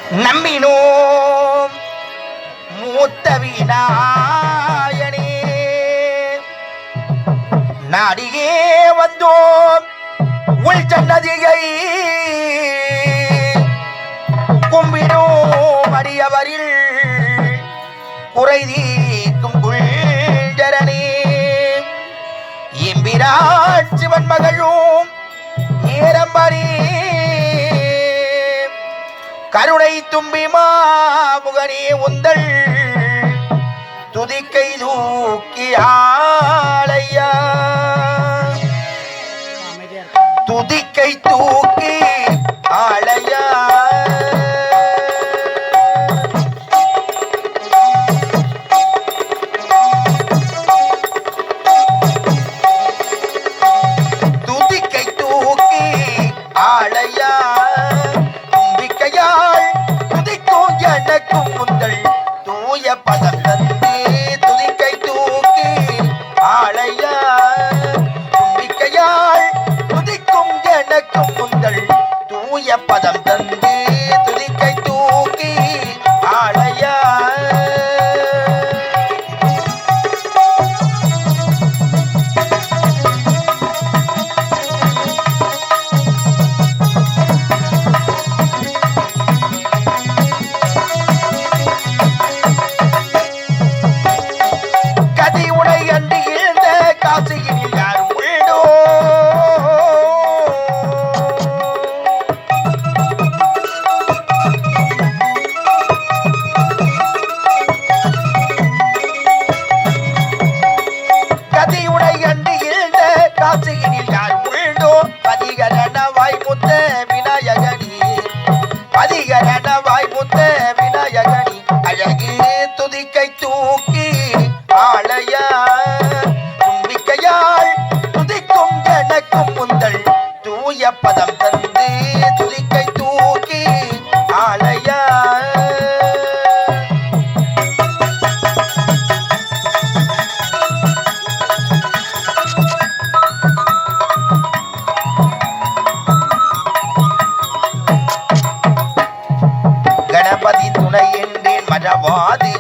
நம்பினோம் மூத்த விநாயகனே நாடியே வந்தோம் உள் சன்னதியை கும்பினோம் அடியவரில் குறை தீர்க்கும் குள்ஜரனே எம்பிரான் சிவன் மகளும் ஏரம்பரே கருணை தும்பி மாமுகனே உந்தள் துதிக்கை தூக்கி ஆளையா துதிக்கை தூக்கி ஆளையா துதிக்கை தூக்கி ஆளையா எனக்கும் முந்தள் தூய பதம் தந்து துதிக்கை தூக்கி ஆளையா தும்பிக்கையாள் துதிக்கும் எனக்கும் முந்தள் தூய பதம் தந்து துதிக்கை தூக்கி ஆளையா காசியினில் யார் உண்டோ அதிகரண வாய்முத்த விநாயகனி அதிகரண வாய்முத்த விநாயகனி அழகு துதிக்கை தூக்கி ஆளையா தும்பிக்கையாள் துதிக்கும் எனக்கும் முந்தள் தூய பதம் தந்து துதிக்கை தூக்கி ஆளையா கணபதி துணை என்றேன் மறவாது